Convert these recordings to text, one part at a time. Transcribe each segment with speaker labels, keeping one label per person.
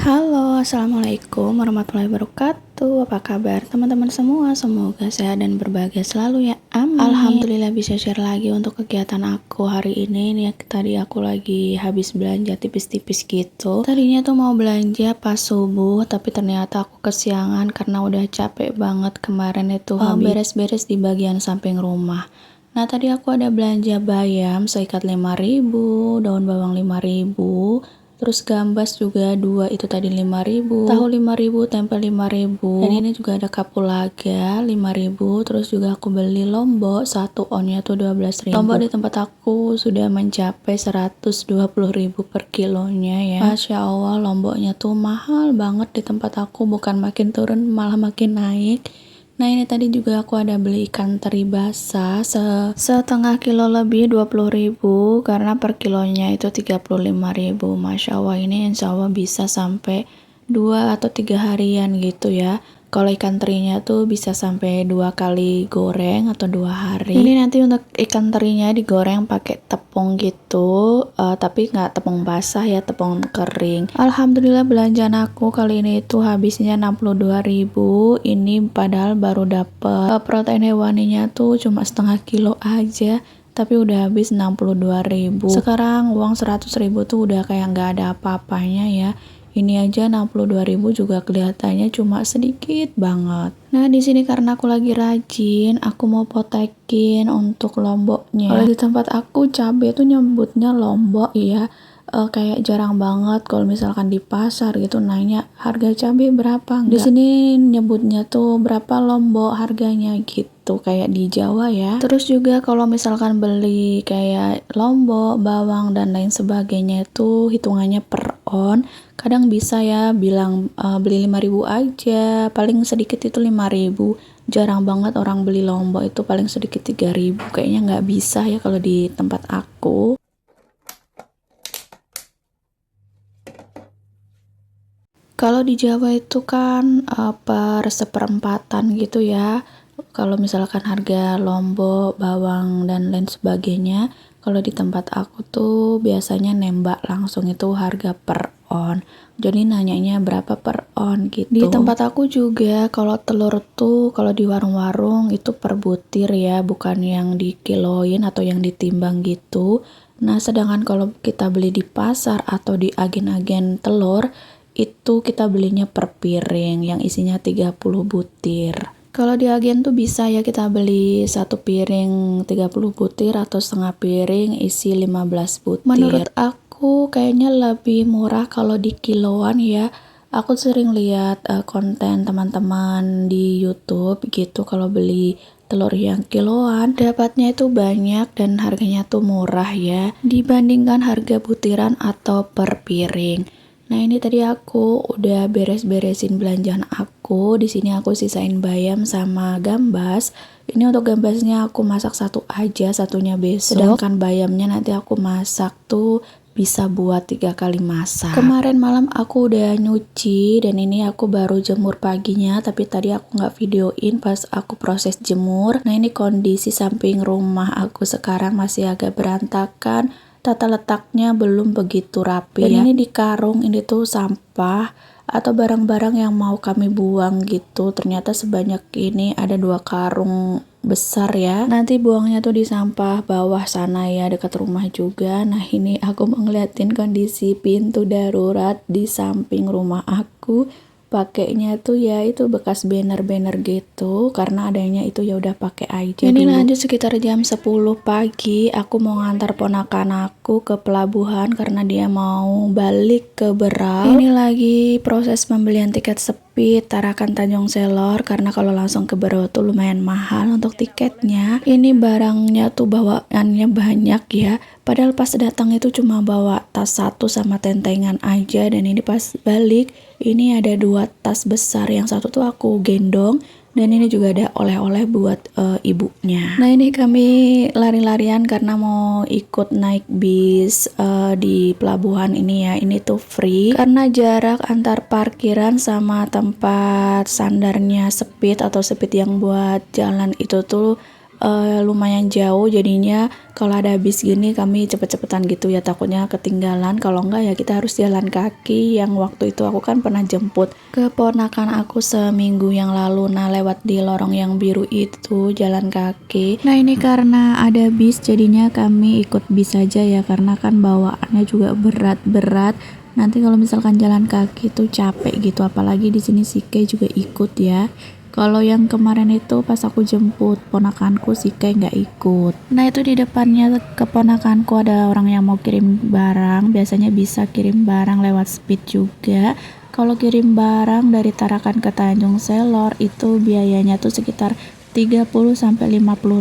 Speaker 1: Halo, assalamualaikum warahmatullahi wabarakatuh. Apa kabar teman-teman semua? Semoga sehat dan berbahagia selalu ya. Amin. Alhamdulillah bisa share lagi untuk kegiatan aku hari ini. Nih tadi aku lagi habis belanja tipis-tipis gitu. Tadinya tuh mau belanja pas subuh, tapi ternyata aku kesiangan karena udah capek banget kemarin itu habis beres-beres di bagian samping rumah. Nah tadi aku ada belanja bayam seikat 5.000, daun bawang 5.000. Terus gambas juga 2 itu tadi 5.000, tahu 5.000, tempe 5.000. Dan ini juga ada kapulaga 5.000. Terus juga aku beli lombok 1 onnya tuh 12.000. Lombok di tempat aku sudah mencapai 120.000 per kilonya ya. Masya Allah, lomboknya tuh mahal banget di tempat aku, bukan makin turun malah makin naik. Nah ini tadi juga aku ada beli ikan teri basah setengah kilo lebih 20.000 karena per kilonya itu 35.000. Masya Allah, ini insya Allah bisa sampai 2 atau 3 harian gitu ya. Kalau ikan terinya tuh bisa sampai 2 kali goreng atau 2 hari. Ini nanti untuk ikan terinya digoreng pakai tepung gitu, tapi nggak tepung basah ya, tepung kering. Alhamdulillah belanjaan aku kali ini itu habisnya 62.000. Ini padahal baru dapet protein hewaninya tuh cuma setengah kilo aja, tapi udah habis 62.000. Sekarang uang 100.000 tuh udah kayak nggak ada apa-apanya ya. Ini aja 62.000 juga kelihatannya cuma sedikit banget. Nah di sini karena aku lagi rajin, aku mau potekin untuk lomboknya. Kalau di tempat aku cabai tuh nyebutnya lombok ya. Kayak jarang banget kalau misalkan di pasar gitu nanya harga cabai berapa. Enggak. Di sini nyebutnya tuh berapa lombok harganya gitu, kayak di Jawa ya. Terus juga kalau misalkan beli kayak lombok, bawang dan lain sebagainya itu hitungannya per on. Kadang bisa ya bilang beli 5.000 aja, paling sedikit itu 5.000. Jarang banget orang beli lombok itu paling sedikit 3.000. Kayaknya nggak bisa ya kalau di tempat aku. Kalau di Jawa itu kan per seperempatan gitu ya. Kalau misalkan harga lombok, bawang dan lain sebagainya, kalau di tempat aku tuh biasanya nembak langsung itu harga per on. Jadi nanyanya berapa per on gitu. Di tempat aku juga kalau telur tuh kalau di warung-warung itu per butir ya, bukan yang dikiloin atau yang ditimbang gitu. Nah, sedangkan kalau kita beli di pasar atau di agen-agen telur itu kita belinya per piring yang isinya 30 butir. Kalau di agen tuh bisa ya kita beli 1 piring 30 butir atau setengah piring isi 15 butir. Menurut aku kayaknya lebih murah kalau di kiloan ya. Aku sering lihat konten teman-teman di YouTube gitu, kalau beli telur yang kiloan dapatnya itu banyak dan harganya tuh murah ya dibandingkan harga butiran atau per piring. Nah ini tadi aku udah beres-beresin belanjaan aku. Di sini aku sisain bayam sama gambas. Ini untuk gambasnya aku masak satu aja, satunya besok. Sedangkan bayamnya nanti aku masak tuh bisa buat 3 kali masak. Kemarin malam aku udah nyuci dan ini aku baru jemur paginya. Tapi tadi aku nggak videoin pas aku proses jemur. Nah ini kondisi samping rumah aku sekarang masih agak berantakan. Tata letaknya belum begitu rapi dan ini di karung ini tuh sampah atau barang-barang yang mau kami buang gitu. Ternyata sebanyak ini ada 2 karung besar ya. Nanti buangnya tuh di sampah bawah sana ya, dekat rumah juga. Nah ini aku mau ngeliatin kondisi pintu darurat di samping rumah aku. Pakainya tuh ya itu bekas banner-banner gitu karena adanya itu ya udah pakai aja. Ini lanjut sekitar jam 10 pagi aku mau ngantar ponakan aku ke pelabuhan karena dia mau balik ke Berau. Ini lagi proses pembelian tiket Speed Tarakan Tanjung Selor karena kalau langsung ke Berau tuh lumayan mahal untuk tiketnya. Ini barangnya tuh bawaannya banyak ya. Padahal pas datang itu cuma bawa tas 1 sama tentengan aja, dan ini pas balik ini ada 2 tas besar, yang satu tuh aku gendong dan ini juga ada oleh-oleh buat ibunya. Nah ini kami lari-larian karena mau ikut naik bis di pelabuhan ini ya. Ini tuh free karena jarak antar parkiran sama tempat sandarnya Speed atau Speed yang buat jalan itu tuh lumayan jauh, jadinya kalau ada bis gini kami cepet-cepetan gitu ya, takutnya ketinggalan. Kalau enggak ya kita harus jalan kaki. Yang waktu itu aku kan pernah jemput keponakan aku seminggu yang lalu, nah lewat di lorong yang biru itu jalan kaki. Nah ini karena ada bis jadinya kami ikut bis aja ya, karena kan bawaannya juga berat-berat. Nanti kalau misalkan jalan kaki tuh capek gitu, apalagi di sini Sike juga ikut ya. Kalau yang kemarin itu pas aku jemput ponakanku, Sike nggak ikut. Nah itu di depannya keponakanku ada orang yang mau kirim barang, biasanya bisa kirim barang lewat Speed juga. Kalau kirim barang dari Tarakan ke Tanjung Selor itu biayanya tuh sekitar 30-50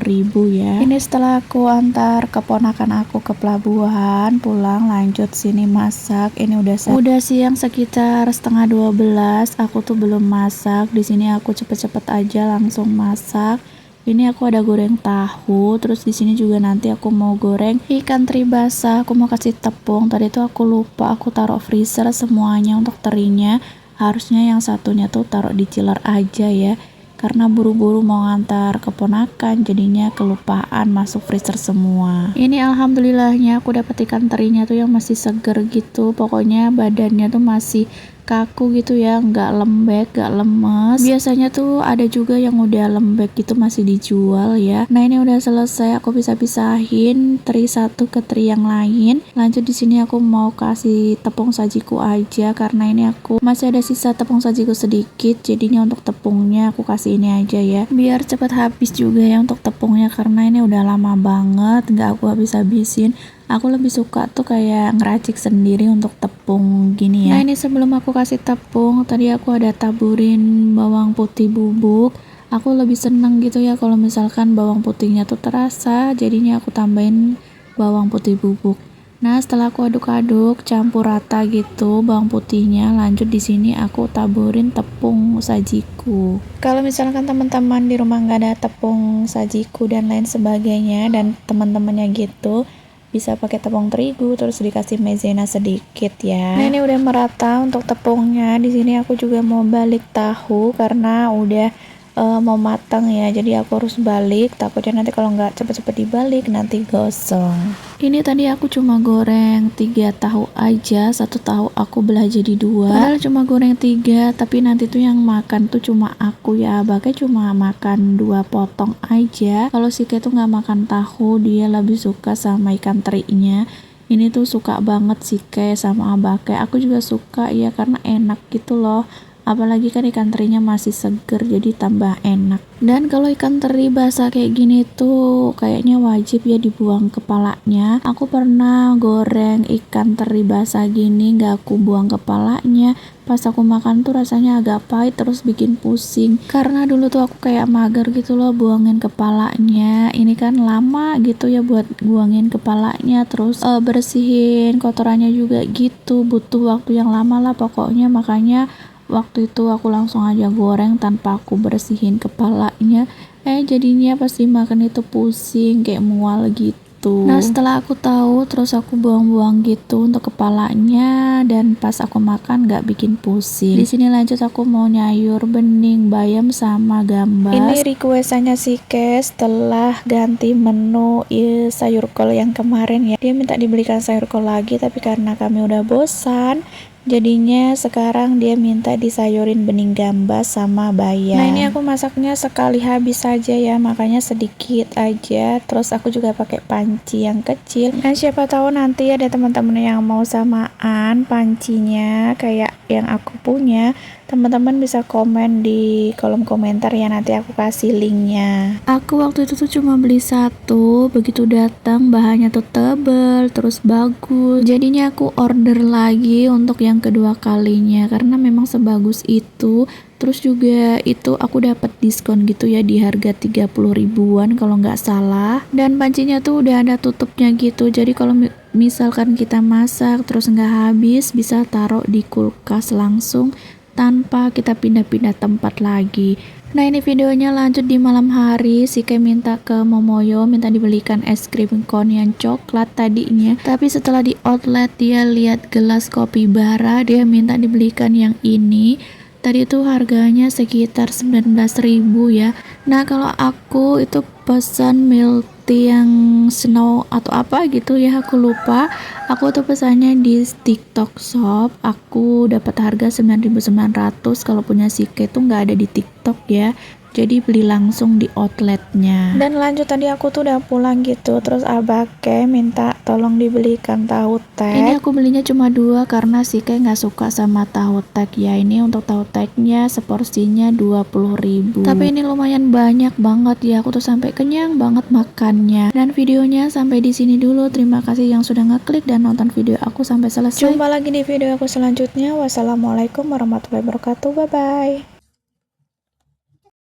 Speaker 1: ribu ya. Ini setelah aku antar keponakan aku ke pelabuhan, pulang lanjut sini masak. Ini udah siang sekitar setengah 12. Aku tuh belum masak. Di sini aku cepet-cepet aja langsung masak. Ini aku ada goreng tahu, terus di sini juga nanti aku mau goreng ikan teri basah. Aku mau kasih tepung. Tadi tuh aku lupa, aku taruh freezer semuanya untuk terinya. Harusnya yang satunya tuh taruh di chiller aja ya. Karena buru-buru mau ngantar keponakan, jadinya kelupaan masuk freezer semua. Ini alhamdulillahnya aku dapat ikan terinya tuh yang masih seger gitu. Pokoknya badannya tuh masih kaku gitu ya, nggak lembek, nggak lemes. Biasanya tuh ada juga yang udah lembek gitu masih dijual ya. Nah ini udah selesai, aku bisa pisahin teri satu ke teri yang lain. Lanjut di sini aku mau kasih tepung sajiku aja, karena ini aku masih ada sisa tepung sajiku sedikit. Jadinya untuk tepungnya aku kasih ini aja ya, biar cepet habis juga ya untuk tepungnya, karena ini udah lama banget nggak aku habis-habisin. Aku lebih suka tuh kayak ngeracik sendiri untuk tepung gini ya. Nah ini sebelum aku kasih tepung, tadi aku ada taburin bawang putih bubuk. Aku lebih seneng gitu ya kalau misalkan bawang putihnya tuh terasa, jadinya aku tambahin bawang putih bubuk. Nah setelah aku aduk-aduk campur rata gitu bawang putihnya, lanjut di sini aku taburin tepung sajiku. Kalau misalkan teman-teman di rumah nggak ada tepung sajiku dan lain sebagainya, dan teman-temannya gitu, bisa pakai tepung terigu terus dikasih maizena sedikit ya. Nah ini udah merata untuk tepungnya. Di sini aku juga mau balik tahu karena udah mau matang ya, jadi aku harus balik, takutnya nanti kalau nggak cepet-cepet dibalik nanti gosong. Ini tadi aku cuma goreng 3 tahu aja, 1 tahu aku belah jadi 2. Padahal cuma goreng 3, tapi nanti tuh yang makan tuh cuma aku ya, abaknya cuma makan 2 potong aja. Kalau Sike tuh nggak makan tahu, dia lebih suka sama ikan terinya. Ini tuh suka banget Sike sama abaknya. Aku juga suka ya, karena enak gitu loh. Apalagi kan ikan terinya masih seger, jadi tambah enak. Dan kalau ikan teri basah kayak gini tuh kayaknya wajib ya dibuang kepalanya. Aku pernah goreng ikan teri basah gini, gak aku buang kepalanya. Pas aku makan tuh rasanya agak pahit, terus bikin pusing. Karena dulu tuh aku kayak mager gitu loh buangin kepalanya. Ini kan lama gitu ya buat buangin kepalanya, terus bersihin kotorannya juga gitu. Butuh waktu yang lama lah pokoknya, makanya waktu itu aku langsung aja goreng tanpa aku bersihin kepalanya. Jadinya pas dimakan itu pusing, kayak mual gitu. Nah setelah aku tahu, terus aku buang-buang gitu untuk kepalanya, dan pas aku makan gak bikin pusing. Di sini lanjut aku mau nyayur bening, bayam sama gambas. Ini requestannya Sike setelah ganti menu sayur kol yang kemarin ya. Dia minta dibelikan sayur kol lagi, tapi karena kami udah bosan, jadinya sekarang dia minta disayurin bening gambas sama bayam. Nah ini aku masaknya sekali habis saja ya, makanya sedikit aja. Terus aku juga pakai panci yang kecil. Nah siapa tahu nanti ada teman-teman yang mau samaan pancinya kayak yang aku punya. Teman-teman bisa komen di kolom komentar ya, nanti aku kasih linknya. Aku waktu itu tuh cuma beli 1, begitu datang bahannya tuh tebel terus bagus, jadinya aku order lagi untuk yang kedua kalinya karena memang sebagus itu. Terus juga itu aku dapat diskon gitu ya di harga 30 ribuan kalau nggak salah. Dan pancinya tuh udah ada tutupnya gitu, jadi kalau misalkan kita masak terus nggak habis, bisa taruh di kulkas langsung tanpa kita pindah-pindah tempat lagi. Nah ini videonya lanjut di malam hari. Sike minta ke Momoyo, minta dibelikan es krim cone yang coklat tadinya, tapi setelah di outlet dia lihat gelas kopi bara, dia minta dibelikan yang ini. Tadi itu harganya sekitar 19.000 ya. Nah kalau aku itu pesan milk tea yang snow atau apa gitu ya, aku lupa. Aku tuh pesannya di TikTok Shop. Aku dapat harga 9.900. Kalau punya Sike tuh nggak ada di TikTok ya. Jadi beli langsung di outletnya. Dan lanjut, tadi aku tuh udah pulang gitu, terus abake minta tolong dibelikan tahu tek. Ini aku belinya cuma 2 karena Sike nggak suka sama tahu tek ya. Ini untuk tahu teknya seporsinya 20.000. Tapi ini lumayan banyak banget ya. Aku tuh sampai kenyang banget makannya. Dan videonya sampai di sini dulu. Terima kasih yang sudah ngeklik dan nonton video aku sampai selesai. Jumpa lagi di video aku selanjutnya. Wassalamualaikum warahmatullahi wabarakatuh. Bye bye.